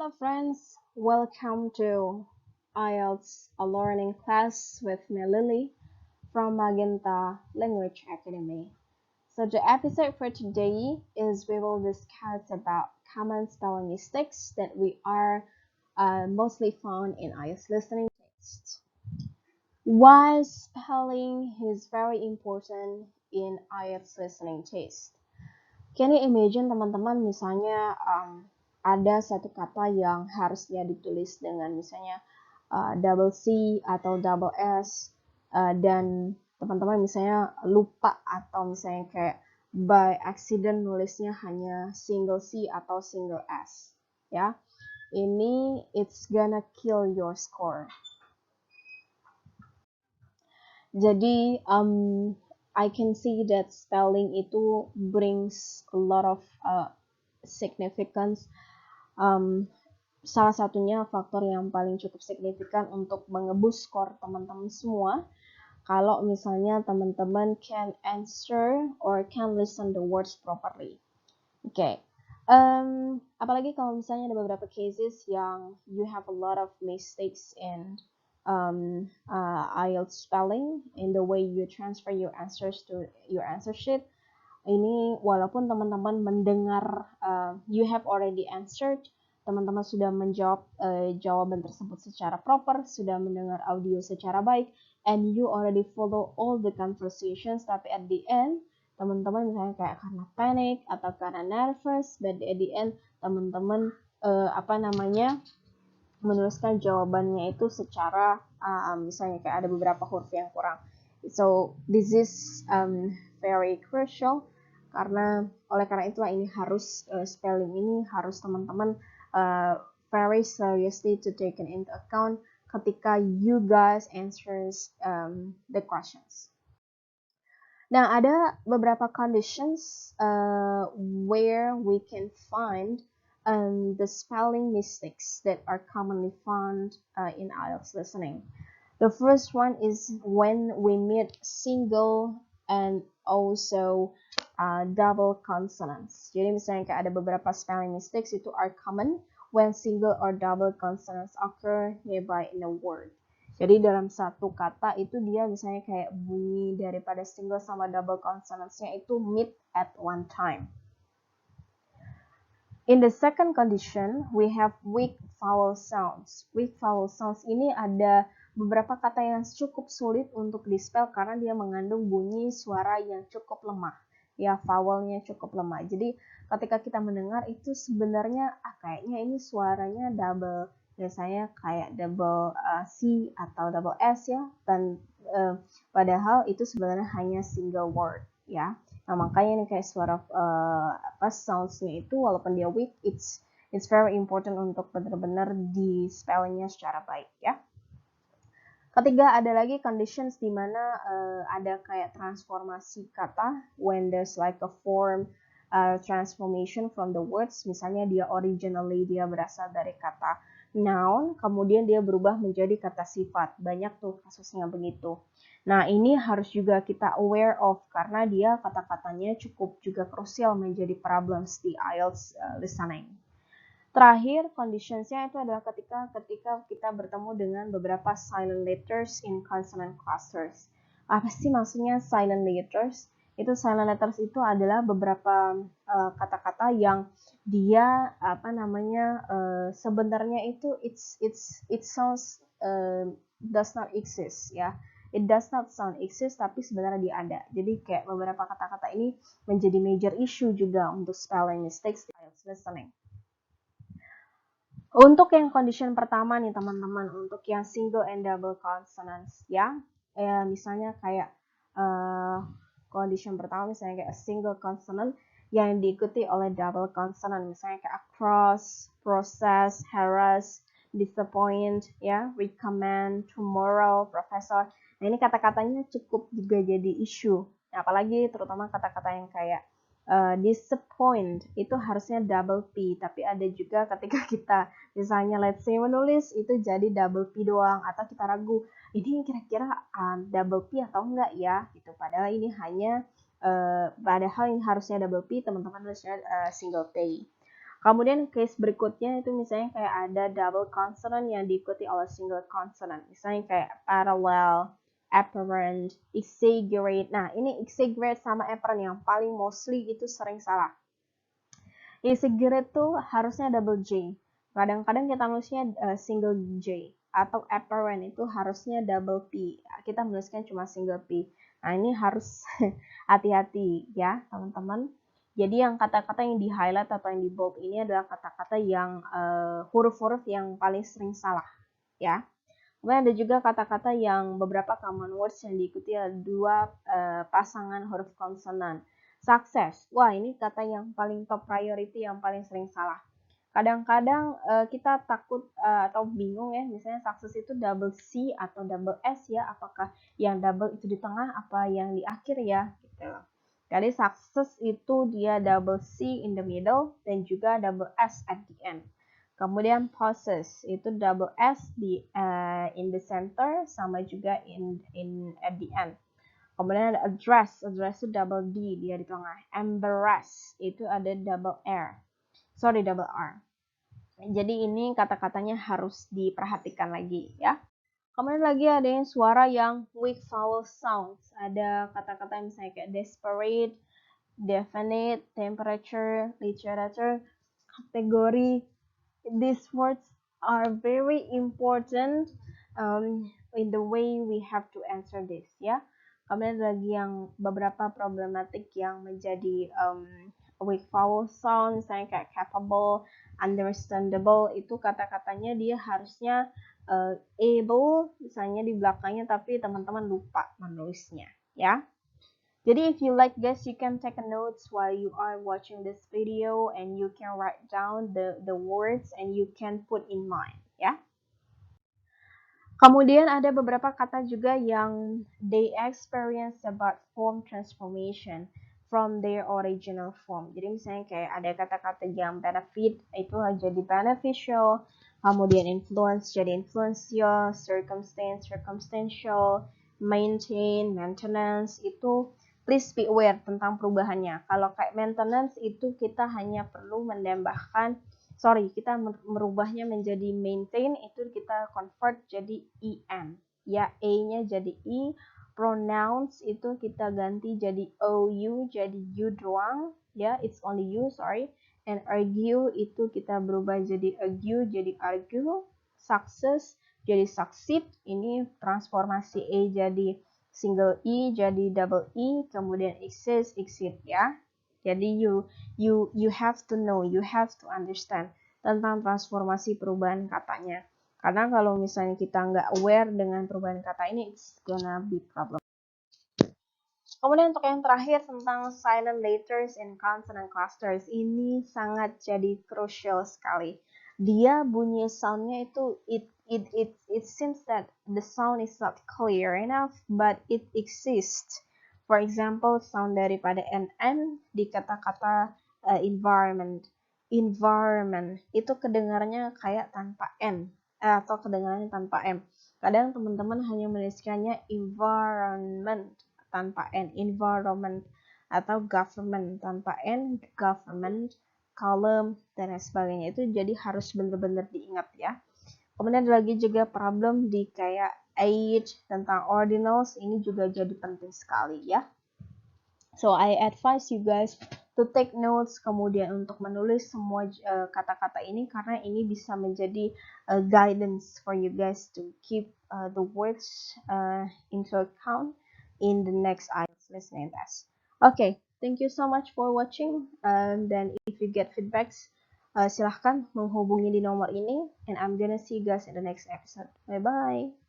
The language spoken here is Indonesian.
Hello friends, welcome to IELTS a learning class with me Lily from Magenta Language Academy. So the episode for today is we will discuss about common spelling mistakes that we are mostly found in IELTS listening tests. Why spelling is very important in IELTS listening test? Can you imagine teman-teman misalnya ada satu kata yang harusnya ditulis dengan misalnya double C atau double S dan teman-teman misalnya lupa atau misalnya kayak by accident nulisnya hanya single C atau single S ya. Ini it's gonna kill your score. Jadi I can see that spelling itu brings a lot of significance. Salah satunya faktor yang paling cukup signifikan untuk mengebus skor teman-teman semua. Kalau misalnya teman-teman can answer or can listen the words properly. Oke. Apalagi kalau misalnya ada beberapa cases yang you have a lot of mistakes in IELTS spelling in the way you transfer your answers to your answer sheet. Ini walaupun teman-teman mendengar you have already answered, teman-teman sudah menjawab jawaban tersebut secara proper, sudah mendengar audio secara baik, and you already follow all the conversations, tapi at the end teman-teman misalnya kayak karena panic atau karena nervous, but at the end teman-teman menuliskan jawabannya itu secara misalnya kayak ada beberapa huruf yang kurang. So this is very crucial oleh karena itulah ini harus spelling ini harus teman-teman very seriously to take into account ketika you guys answers the questions. Nah, ada beberapa conditions where we can find the spelling mistakes that are commonly found in IELTS listening. The first one is when we meet single and also double consonants. Jadi misalnya kayak ada beberapa spelling mistakes itu are common when single or double consonants occur nearby in a word. Jadi dalam satu kata itu dia misalnya kayak bunyi daripada single sama double consonants-nya itu meet at one time. In the second condition, we have weak vowel sounds. Weak vowel sounds ini ada beberapa kata yang cukup sulit untuk dispel karena dia mengandung bunyi suara yang cukup lemah. Ya, vowelnya cukup lemah. Jadi ketika kita mendengar itu sebenarnya kayaknya ini suaranya double. Biasanya kayak double C atau double S ya. Dan padahal itu sebenarnya hanya single word ya. Nah, makanya ini kayak suara sounds-nya itu walaupun dia weak, it's very important untuk benar-benar di spellingnya secara baik ya. Ketiga, ada lagi conditions di mana ada kayak transformasi kata when there's like a form transformation from the words. Misalnya dia originally dia berasal dari kata noun, kemudian dia berubah menjadi kata sifat. Banyak tuh kasusnya begitu. Nah, ini harus juga kita aware of karena dia kata-katanya cukup juga krusial menjadi problems di IELTS listening. Terakhir, conditionsnya itu adalah ketika kita bertemu dengan beberapa silent letters in consonant clusters. Apa sih maksudnya silent letters? Itu silent letters itu adalah beberapa kata-kata yang dia sebenarnya itu it sounds does not exist ya. It does not sound exist tapi sebenarnya dia ada. Jadi kayak beberapa kata-kata ini menjadi major issue juga untuk spelling mistakes di IELTS listening. Untuk yang condition pertama nih teman-teman, untuk yang single and double consonants ya. Misalnya kayak condition pertama misalnya kayak a single consonant yang diikuti oleh double consonant misalnya kayak across, process, harass, disappoint ya, recommend, tomorrow, professor. Nah, ini kata-katanya cukup juga jadi isu. Nah, apalagi terutama kata-kata yang kayak disappoint itu harusnya double P, tapi ada juga ketika kita misalnya let's say menulis itu jadi double P doang atau kita ragu ini kira-kira double P atau enggak ya gitu. Padahal ini hanya padahal ini harusnya double P, teman-teman tulisnya single P. Kemudian case berikutnya itu misalnya kayak ada double consonant yang diikuti oleh single consonant. Misalnya kayak parallel, apparent, exaggerate. Nah, ini exaggerate sama apparent yang paling mostly itu sering salah. Exaggerate tuh harusnya double J. Kadang-kadang kita nulisnya single J. Atau apparent itu harusnya double P. Kita menuliskan cuma single P. Nah, ini harus hati-hati ya, teman-teman. Jadi yang kata-kata yang di highlight atau yang di bold ini adalah kata-kata yang huruf-huruf yang paling sering salah ya. Kemudian ada juga kata-kata yang beberapa common words yang diikuti oleh dua pasangan huruf konsonan. Success, wah ini kata yang paling top priority yang paling sering salah. Kadang-kadang kita takut atau bingung ya, misalnya success itu double C atau double S ya, apakah yang double itu di tengah apa yang di akhir ya gitu. Jadi success itu dia double C in the middle dan juga double S at the end. Kemudian possess itu double S di in the center sama juga in at the end. Kemudian ada address itu double D dia di tengah. Embarrass itu ada double R. Jadi ini kata-katanya harus diperhatikan lagi ya. Kemudian lagi ada yang suara yang weak vowel sounds. Ada kata-kata misalnya kayak desperate, definite, temperature, literature, kategori. These words are very important in the way we have to answer this ya. Kemudian lagi yang beberapa problematik yang menjadi weak vowel sound, misalnya kayak capable, understandable, itu kata-katanya dia harusnya able misalnya di belakangnya, tapi teman-teman lupa menulisnya ya. Jadi if you like guys, you can take a notes while you are watching this video and you can write down the words and you can put in mind ya. Kemudian ada beberapa kata juga yang they experience about form transformation from their original form. Jadi misalnya kayak ada kata-kata yang benefit itu jadi beneficial, kemudian influence jadi influential, circumstance circumstantial, maintain maintenance. Itu please be aware tentang perubahannya. Kalau kayak maintenance itu kita hanya perlu menambahkan kita merubahnya menjadi maintain, itu kita convert jadi en ya, e-nya jadi i. Pronounce itu kita ganti jadi ou, jadi you doang ya, it's only you, and argue itu kita berubah jadi argue jadi argue. Success jadi succeed, ini transformasi e jadi single e jadi double e, kemudian exist exceed ya. Jadi you have to know, you have to understand tentang transformasi perubahan katanya. Karena kalau misalnya kita nggak aware dengan perubahan kata ini, it's gonna be problem. Kemudian untuk yang terakhir tentang silent letters and consonant clusters, ini sangat jadi crucial sekali. Dia bunyi soundnya itu it seems that the sound is not clear enough, but it exists. For example, sound daripada NN di kata-kata environment. Environment itu kedengarannya kayak tanpa N atau kedengarannya tanpa M. Kadang teman-teman hanya menuliskannya environment tanpa N, environment, atau government tanpa N, government, column, dan lain sebagainya. Itu jadi harus benar-benar diingat ya. Kemudian ada lagi juga problem di kayak age, tentang ordinals, ini juga jadi penting sekali ya. So I advise you guys to take notes, kemudian untuk menulis semua kata-kata ini, karena ini bisa menjadi guidance for you guys to keep the words into account in the next IELTS listening test. Okay, thank you so much for watching. Dan if you get feedbacks, silahkan menghubungi di nomor ini. And I'm gonna see you guys in the next episode. Bye bye.